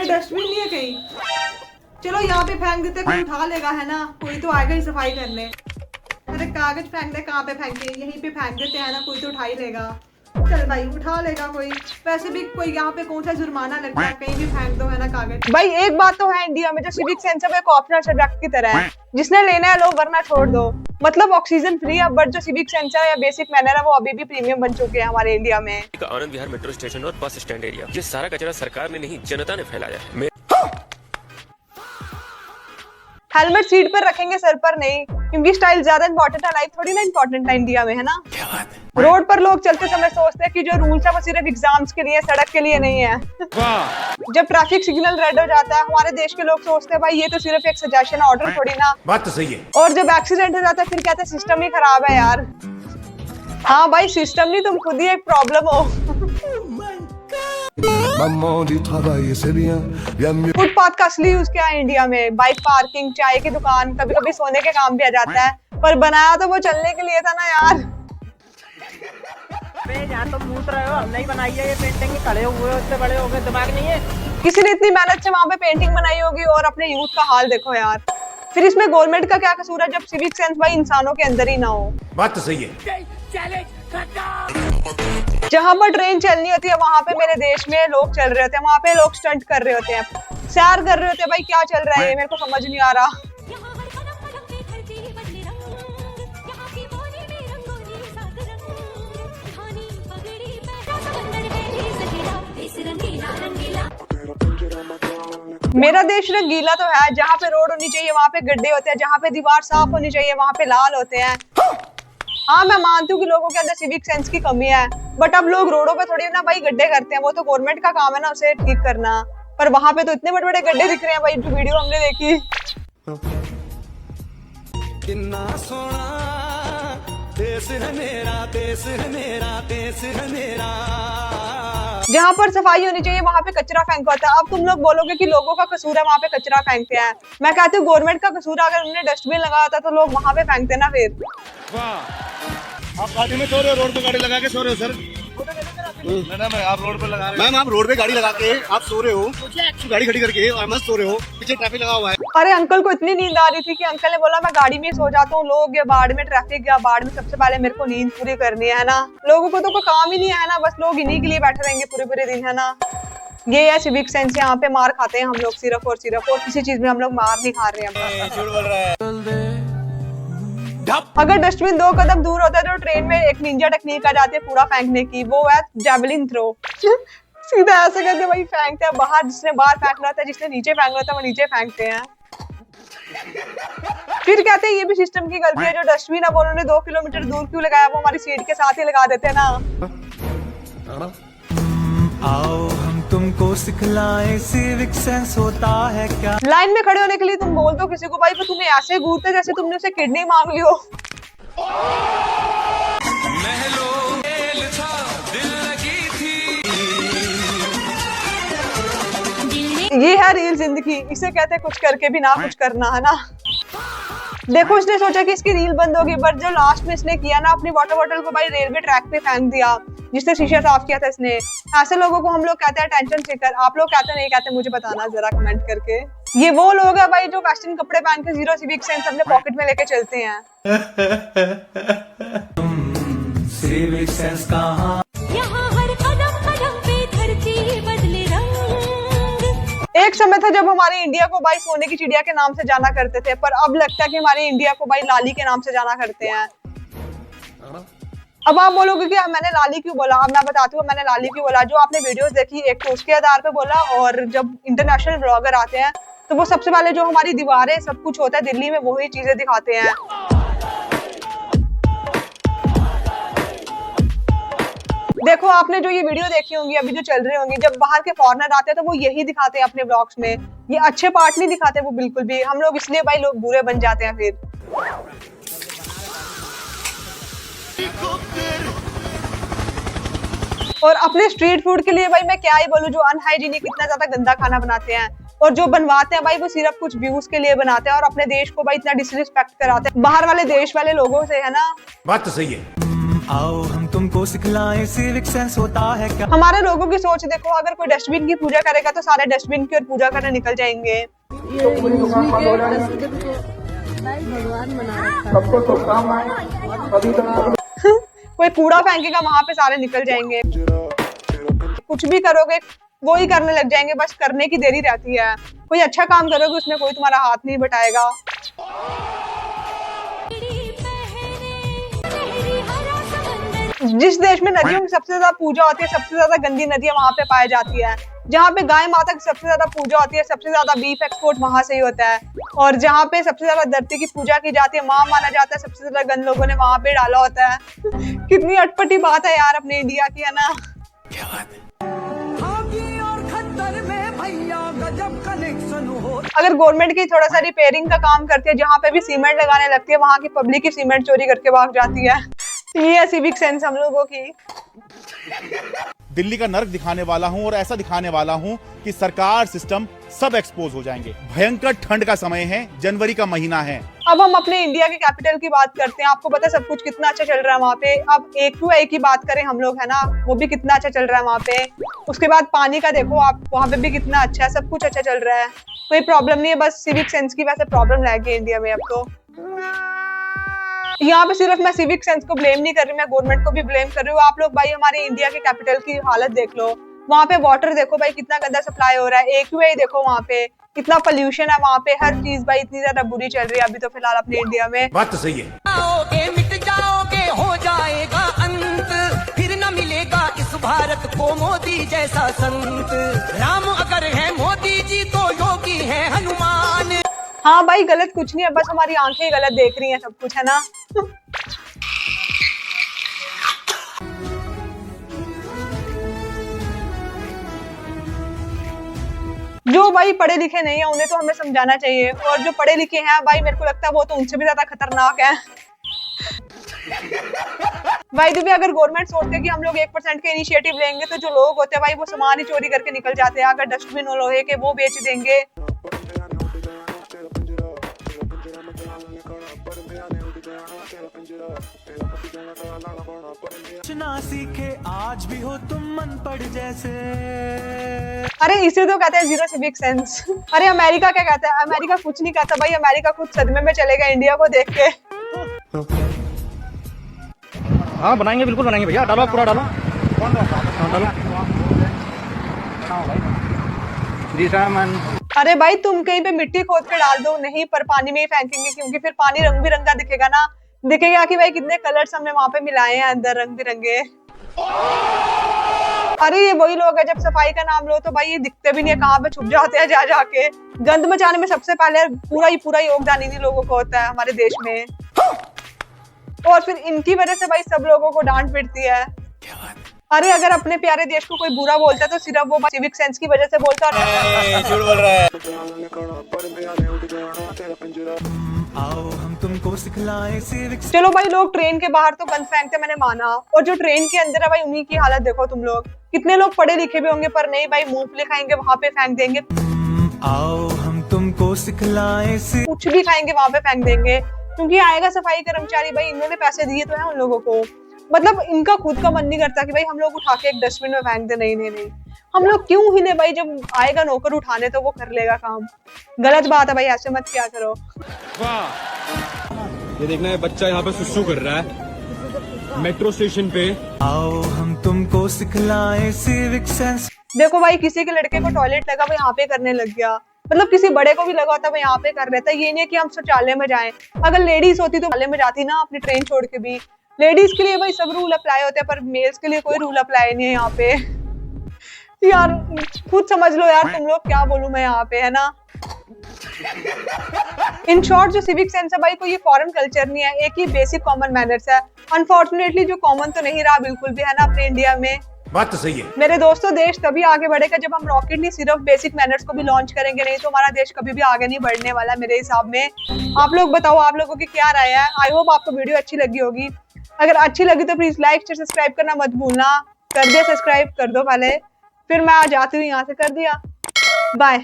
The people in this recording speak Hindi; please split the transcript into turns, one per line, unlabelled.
ये डस्टबिन नहीं है कहीं? चलो यहाँ पे फेंक देते, कोई उठा लेगा है ना, कोई तो आएगा ही सफाई करने। अरे कागज फेंक दे, कहाँ पे फेंके? यहीं पे फेंक देते हैं ना, कोई तो उठा ही लेगा। चल भाई उठा लेगा कोई। वैसे भी कोई यहाँ पे कौन सा जुर्माना लगता है, कहीं भी फेंक दो है ना कागज। भाई एक बात तो है इंडिया में, जो सिविक सेंस है एक ऑप्शनल सब्जेक्ट की तरह है, जिसने लेना है लो वरना छोड़ दो। मतलब ऑक्सीजन फ्री है, बट जो सिविक सेंस है या बेसिक मैनर है वो अभी भी प्रीमियम बन चुके हैं हमारे इंडिया में।
आनंद विहार मेट्रो स्टेशन और बस स्टैंड एरिया, ये सारा कचरा सरकार ने नहीं जनता ने फैलाया है।
हेलमेट सीट पर रखेंगे, सर पर नहीं, क्योंकि स्टाइल ज्यादा इंपॉर्टेंट है, लाइफ थोड़ी ना इंपॉर्टेंट है इंडिया में, है ना।
क्या बात है?
रोड पर लोग चलते समय सोचते हैं कि जो रूल्स है वो सिर्फ एग्जाम्स के लिए, सड़क के लिए नहीं है। जब ट्रैफिक सिग्नल रेड हो जाता है, हमारे देश के लोग सोचते हैं भाई ये तो सिर्फ एक सजेशन ऑर्डर थोड़ी ना।
बात तो सही है।
और जब एक्सीडेंट हो जाता है फिर कहते हैं सिस्टम ही खराब है यार। हाँ भाई सिस्टम नहीं, तुम खुद ही एक प्रॉब्लम हो। फुटपाथ का असली यूज क्या है इंडिया में? बाइक पार्किंग, चाय की दुकान, कभी कभी सोने के काम भी आ जाता है, पर बनाया तो वो चलने के लिए था ना यार।
यहाँ तो मूत रहे हो, हमने ही बनाई है ये पेंटिंग, खड़े हुए हो, इतने बड़े हो गए, दिमाग नहीं है
किसी ने इतनी मेहनत से वहां पे पेंटिंग बनाई होगी, और अपने यूथ का हाल देखो यार। फिर इसमें गवर्नमेंट का क्या कसूर है जब सिविक सेंस भाई इंसानों के अंदर ही ना हो?
बात तो सही है।
जहां पर ट्रेन चलनी होती है वहां पे मेरे देश में लोग चल रहे होते हैं, वहां पे लोग स्टंट कर रहे होते हैं, सैर कर रहे होते हैं। भाई क्या चल रहा है मेरे को समझ नहीं आ रहा। मेरा देश रंगीला तो है, जहाँ पे रोड होनी चाहिए वहाँ पे गड्ढे होते हैं, जहाँ पे दीवार साफ होनी चाहिए वहाँ पे लाल होते हैं। हाँ मैं मानती हूँ कि लोगों के अंदर सिविक सेंस की कमी है, बट अब लोग रोडों पे थोड़ी ना भाई गड्ढे करते हैं, वो तो गवर्नमेंट का काम है ना उसे ठीक करना। पर वहाँ पे तो इतने बड़े बड़े गड्ढे दिख रहे हैं भाई, जो वीडियो हमने देखी।
कितना सोना देश है मेरा, देश है मेरा, देश है मेरा।
जहाँ पर सफाई होनी चाहिए वहाँ पे कचरा फेंका होता है। अब तुम लोग बोलोगे कि लोगों का कसूर है वहाँ पे कचरा फेंकते हैं, मैं कहती हूँ गवर्नमेंट का कसूर है, अगर उन्होंने डस्टबिन लगाया होता तो लोग वहाँ पे फेंकते ना। फिर
आप गाड़ी में सो रहे हो, रोड पे गाड़ी लगा के सो रहे हो सर? मैडम आप रोड पे लगा रहे हो। मैम आप रोड पे गाड़ी लगा के आप सो रहे हो, गाड़ी खड़ी करके और मस्त सो रहे हो, पीछे ट्रैफिक लगा हुआ है।
अरे अंकल को इतनी नींद आ रही थी कि अंकल ने बोला मैं गाड़ी में सो जाता हूँ, लोग या बाढ़ में ट्रैफिक या बाढ़ में सबसे पहले मेरे को नींद पूरी करनी है ना। लोगों को तो कोई काम ही नहीं है ना, बस लोग इन्हीं के लिए बैठे रहेंगे पूरे पूरे दिन, है ना। ये है सिविक सेंस, यहाँ पे मार खाते हैं हम लोग सिर्फ और सिर्फ, और किसी चीज में हम लोग मार नहीं खा रहे हैं। अगर डस्टबिन 2 कदम दूर होता है तो ट्रेन में एक निंजा टेक्निक आ जाती है कूड़ा फेंकने की, वो है जैवलिन थ्रो। सीधा ऐसे करके वही फेंकते हैं बाहर, जिसने बाहर फेंकना था, जिसने नीचे फेंकना था वो नीचे फेंकते हैं। फिर कहते हैं ये भी सिस्टम की गलती है, जो डस्टबिन अब उन्होंने 2 किलोमीटर दूर क्यों लगाया, वो हमारी सीट के साथ ही लगा देते हैं ना।
आओ हम तुमको सिखलाएं सिविक सेंस होता है क्या।
लाइन में खड़े होने के लिए तुम बोल दो किसी को भाई, पर तुम्हें ऐसे घूरते जैसे तुमने उसे किडनी मांग ली हो। ये है रियल जिंदगी, इसे कहते हैं कुछ करके भी ना कुछ करना, है ना। देखो इसने सोचा कि इसकी रील बंद होगी, पर जो लास्ट में इसने किया ना, अपनी वाटर बॉटल को भाई रेलवे ट्रैक पे फेंक दिया, जिससे शीशा साफ किया था इसने। ऐसे लोगों को हम लोग कहते हैं टेंशन सीकर। आप लोग कहते नहीं कहते मुझे बताना जरा कमेंट करके। ये वो लोग हैं भाई जो वेस्टर्न कपड़े पहन के जीरो सिविक सेंस अपने पॉकेट में लेके चलते हैं।
सिविक सेंस कहाँ?
एक समय था जब हमारे इंडिया को भाई सोने की चिड़िया के नाम से जाना करते थे, पर अब लगता है कि हमारे इंडिया को भाई लाली के नाम से जाना करते हैं। अब आप बोलोगे कि मैंने लाली क्यों बोला, अब मैं बताती हूँ मैंने लाली क्यों बोला। जो आपने वीडियोस देखी एक तो उसके आधार पे बोला, और जब इंटरनेशनल ब्लॉगर आते हैं तो वो सबसे पहले जो हमारी दीवारें सब कुछ होता है दिल्ली में वही चीजें दिखाते हैं। देखो आपने जो ये वीडियो देखी होंगी अभी जो चल रही होंगी, जब बाहर के फॉरेनर आते हैं तो वो यही दिखाते हैं अपने ब्लॉग्स में, ये अच्छे पार्ट नहीं दिखाते वो बिल्कुल भी। हम लोग इसलिए भाई लोग बुरे बन जाते हैं फिर। और अपने स्ट्रीट फूड के लिए भाई मैं क्या ही बोलूं, जो अनहाइजीनिक इतना ज्यादा गंदा खाना बनाते हैं, और जो बनवाते हैं भाई वो सिर्फ कुछ व्यूज के लिए बनाते हैं, और अपने देश को भाई इतना डिसरिस्पेक्ट कराते हैं बाहर वाले देश वाले लोगों से, है ना।
बात तो सही है।
आओ हम तुमको सिखलाएं सिविक सेंस होता है क्या।
हमारे लोगों की सोच देखो, अगर कोई डस्टबिन की पूजा करेगा तो सारे डस्टबिन की ओर पूजा करने निकल जाएंगे। कोई कूड़ा फेंकेगा वहां पे सारे निकल जाएंगे। कुछ भी करोगे वो ही करने लग जाएंगे, बस करने की देरी रहती है। कोई अच्छा काम करोगे उसमें कोई तुम्हारा हाथ नहीं बटाएगा। जिस देश में नदियों की सबसे ज्यादा पूजा होती है, सबसे ज्यादा गंदी नदियां वहां पे पाई जाती है। जहाँ पे गाय माता की सबसे ज्यादा पूजा होती है, सबसे ज्यादा बीफ एक्सपोर्ट वहां से ही होता है। और जहाँ पे सबसे ज्यादा धरती की पूजा की जाती है, माँ माना जाता है, सबसे ज्यादा गंद लोगों ने वहां पे डाला होता है। कितनी अटपटी बात है यार अपने इंडिया की, है ना।
क्या बात है।
अगर गवर्नमेंट की थोड़ा सा रिपेयरिंग का काम करती है, जहाँ पे भी सीमेंट लगाने लगती है वहां की पब्लिक की सीमेंट चोरी करके भाग जाती है। ये है सिविक सेंस हम लोगों की।
दिल्ली का नर्क दिखाने वाला हूं और ऐसा दिखाने वाला हूं कि सरकार सिस्टम सब एक्सपोज हो जाएंगे। भयंकर ठंड का समय है, जनवरी का महीना है।
अब हम अपने इंडिया के कैपिटल की बात करते हैं। आपको पता है सब कुछ कितना अच्छा चल रहा है वहाँ पे। अब एक टू एक की बात करें हम लोग, है ना, वो भी कितना अच्छा चल रहा है वहाँ पे। उसके बाद पानी का देखो आप, वहाँ पे भी कितना अच्छा है, सब कुछ अच्छा चल रहा है, कोई प्रॉब्लम नहीं है। बस सिविक सेंस की वैसे प्रॉब्लम रह गई इंडिया में अब तो। यहाँ पे सिर्फ मैं सिविक सेंस को ब्लेम नहीं कर रही, मैं गवर्नमेंट को भी ब्लेम कर रही हूँ। आप लोग भाई हमारे इंडिया के कैपिटल की हालत देख लो। वहाँ पे वाटर देखो भाई कितना गंदा सप्लाई हो रहा है। एक्यूआई देखो वहाँ पे कितना पोल्यूशन है, वहाँ पे हर चीज भाई इतनी ज्यादा बुरी चल रही है अभी तो फिलहाल अपने इंडिया में।
बात तो सही है।
आओगे मिट जाओगे हो जाएगा अंत, फिर न मिलेगा इस भारत को मोदी जैसा संत। राम अगर है मोदी जी तो योगी है हनुमान।
हाँ भाई गलत कुछ नहीं है, बस हमारी आंखें गलत देख रही हैं सब कुछ, है ना। जो भाई पढ़े लिखे नहीं है उन्हें तो हमें समझाना चाहिए, और जो पढ़े लिखे हैं भाई मेरे को लगता है वो तो उनसे भी ज्यादा खतरनाक है। भाई भी अगर गवर्नमेंट सोचते कि हम लोग 1% के इनिशिएटिव लेंगे तो जो लोग होते हैं भाई वो सामान ही चोरी करके निकल जाते हैं। अगर डस्टबिन और लोहे के वो बेच देंगे।
ना सीखे आज भी हो तुम मन पड़ जैसे।
अरे इसे तो कहते हैं जीरो सिविक सेंस। अरे अमेरिका क्या कहता है? अमेरिका कुछ नहीं कहता भाई, अमेरिका खुद सदमे में चलेगा इंडिया को देख के।
हाँ बनाएंगे, बिल्कुल बनाएंगे भैया। डालो पूरा डालो। डालो जी सामान।
अरे भाई तुम कहीं पे मिट्टी खोद के डाल दो, नहीं पर पानी में ही फेंकेंगे क्योंकि फिर पानी रंग बिरंगा दिखेगा ना। दिखेगा कि भाई कितने कलर्स हमने वहां पे मिलाए हैं अंदर रंग बिरंगे। अरे ये वही लोग है, जब सफाई का नाम लो तो भाई ये दिखते भी नहीं है, कहाँ पे छुप जाते हैं जा जाके। गंद मचाने में सबसे पहले पूरा योगदान इन्हीं लोगों को होता है हमारे देश में, और फिर इनकी वजह से भाई सब लोगों को डांट पिटती है। अरे अगर अपने प्यारे देश को कोई बुरा बोलता है तो सिर्फ वो सिविक सेंस की वजह से बोलता है।
झूठ बोल रहा है।
आओ हम तुमको सिखलाएं सिविक।
चलो भाई लोग ट्रेन के बाहर तो गंद फेंकते मैंने माना, और जो ट्रेन के अंदर है भाई उन्हीं की हालत देखो तुम लोग। कितने लोग पढ़े लिखे भी होंगे पर नहीं भाई, मूंगफली खाएंगे वहां पे फेंक देंगे।
आओ हम तुमको सिखलाएं
कुछ भी खाएंगे वहां पे फेंक देंगे, क्योंकि आएगा सफाई कर्मचारी भाई, इन्होंने पैसे दिए तो है उन लोगों को। मतलब इनका खुद का मन नहीं करता कि भाई हम लोग उठा के एक डस्टबिन में फेंक दे। नहीं, हम लोग क्यों हिले भाई, जब आएगा नौकर उठाने तो वो कर लेगा काम। गलत बात है भाई, ऐसे मत क्या करो।
ये देखना है बच्चा यहाँ पे सुसु कर रहा है मेट्रो स्टेशन पे।
आओ हम तुमको सिखलाएं सिविक सेंस।
देखो भाई किसी के लड़के को टॉयलेट लगा वो यहाँ पे करने लग गया, मतलब किसी बड़े को भी लगा होता वो यहाँ पे कर लेता। ये नहीं कि हम शौचालय में जाएं, अगर लेडीज होती तो शौचालय में जाती ना अपनी ट्रेन छोड़ के भी। लेडीज के लिए भाई सब रूल अप्लाई होते हैं पर मेल्स के लिए कोई रूल अप्लाई नहीं है यहाँ पे। यार खुद समझ लो यार तुम लोग, क्या बोलूं मैं यहाँ पे, है ना। इन शॉर्ट जो सिविक सेंस है भाई कोई ये फॉरेन कल्चर नहीं है, एक ही बेसिक कॉमन मैनर्स है। अनफॉर्चुनेटली जो कॉमन तो नहीं रहा बिल्कुल भी, है ना, अपने इंडिया में।
बात तो सही है
मेरे दोस्तों, देश तभी आगे बढ़ेगा जब हम रॉकेट नहीं सिर्फ बेसिक मैनर्स को भी लॉन्च करेंगे, नहीं तो हमारा देश कभी भी आगे नहीं बढ़ने वाला मेरे हिसाब में। आप लोग बताओ आप लोगों की क्या राय है। आई होप आपको वीडियो अच्छी लगी होगी। अगर अच्छी लगी तो प्लीज लाइक शेयर सब्सक्राइब करना मत भूलना। कर दिया सब्सक्राइब कर दो पहले, फिर मैं आ जाती हूँ यहाँ से। कर दिया, बाय।